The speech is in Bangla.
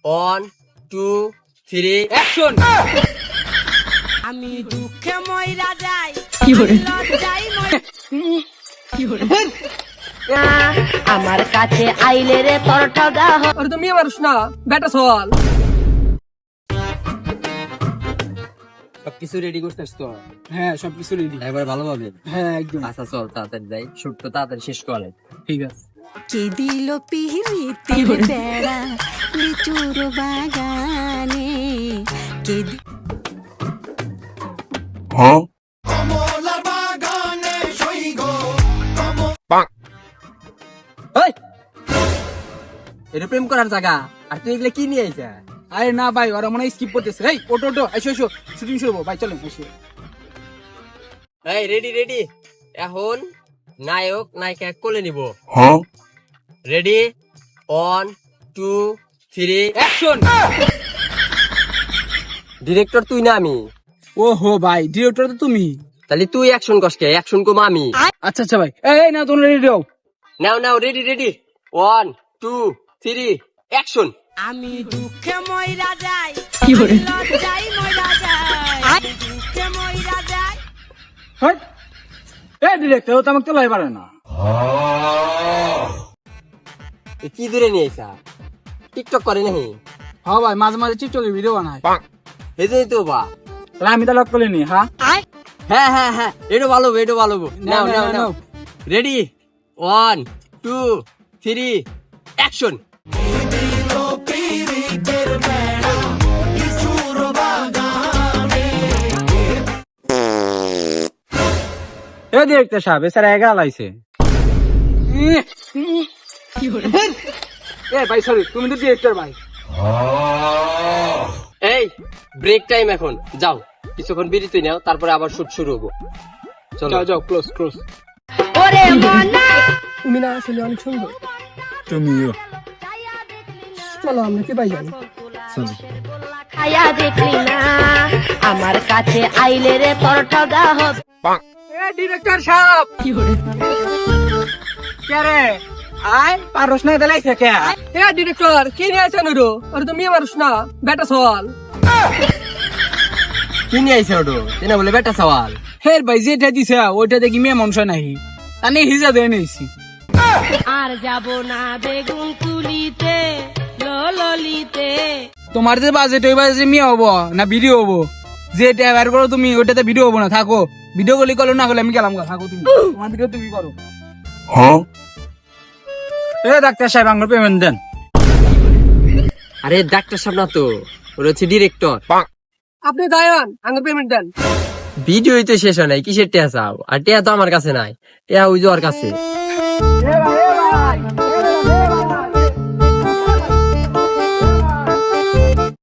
1 2 3 অ্যাকশন। আমি দুঃখে মইরা যাই কি করে? লজ্জায় মইরা কি করে? আমার কাছে আইলে রে তোর ঠগা আরে তুমি আমার না বেটা সওয়াল। সবকিছু রেডি করছিস তো? হ্যাঁ সবকিছু রেডি। একবার ভালোভাবে। হ্যাঁ একদম। আচ্ছা চল তাড়াতাড়ি যাই, শুটটা তাড়াতাড়ি শেষ করে। ঠিক আছে। কে দিল পিহিতের বেড়া লিচুর বাগানে কে ওই এটা প্রেম করার জায়গা, আর তুই এগুলো কি নিয়ে আইছা? আরে না ভাই ওরা মনে হয় স্কিপ করতেছে। এই ওটো ওটো এসো এসো শুটিং শুরু হবো ভাই, চলো এসো। এই রেডি রেডি, এখন নায়ক নায়িকা কোলে নিব। Ready 1 2 3 action. ডিরেক্টর তুই না আমি? ও হো ভাই ডিরেক্টর তো তুমি। তাহলে তুই অ্যাকশন কসকে, অ্যাকশন কম আমি। আচ্ছা আচ্ছা ভাই এই না তোমরা রেডি হও। নাও নাও রেডি রেডি 1 2 3 অ্যাকশন। আমি দুঃখে মইরা যাই কি করে? লজ্জায় মইরা যাই আমি দুঃখে মইরা যাই হ্যাঁ এই ডিরেক্টর ও তো আমাকে তোলাই পারে না। এ কি দূরে নিয়ে আইছা? টিকটক করে নাকি? হ্যাঁ ভাই মাঝে মাঝে টিকটকে ভিডিও বানাই। এই যে তো বা, তাহলে আমি তো লক করে নি। হ্যাঁ হ্যাঁ হ্যাঁ হ্যাঁ এটা ভালো এটা ভালো। নাও নাও নাও রেডি 1 2 3 অ্যাকশন। এই ডিরেক্টর সাহেব এছাড়া এগা লাইছে। কি করে? এ ভাই সরি তুমি তো ডিরেক্টর ভাই। এই ব্রেক টাইম এখন, যাও কিছুক্ষণ বিরতি নাও, তারপরে আবার শুট শুরু হবো। চলো যাও যাও ক্লোজ ক্লোজ। ওরে মনা তুমি না আসলে অনেক সুন্দর। তুমিও চলো আমরা কি ভাই জানি। খায়া দেখলি না আমার কাছে আইলে রে তোর ঠগা হবে এ ডিরেক্টর সাহেব কি করে? কে রে আয় পারস না দেলাইছে কে? এ ডিরেক্টর কি নিয়ে আছেন ওরো? ওরে তুমি মারস না বেটা সওয়াল। কি নিয়ে আইছে ওটো? তেনা বলে বেটা সওয়াল। হের ভাই যেটা দিছে ওইটা দেখি মেয়ে মানুষ নাহি তানে হিজা দেয় নিছি। আর যাব না বেগুন তুলিতে ললিতে তোমার যে বাজেট ওই বাজেটে মেয়ে হবো না ভিডিও হবো? যেটা বের করো তুমি ওইটাতে ভিডিও হবো না, থাকো। ভিডিও কলি করো না হলে আমি গেলাম গা, থাকো তুমি তোমার ভিডিও তুমি করো। এ ডাক্তার সাহেব আমার পেমেন্ট দেন। আরে ডাক্তার সাহেব না তো, ওরা হচ্ছে ডিরেক্টর। আপনি দায়ান আমার পেমেন্ট দেন। ভিডিওই তো শেষ হয় নাই, কিসের টেয়া চাও? আর টেয়া তো আমার কাছে নাই, টেয়া ওই যে ওর কাছে। এ ভাই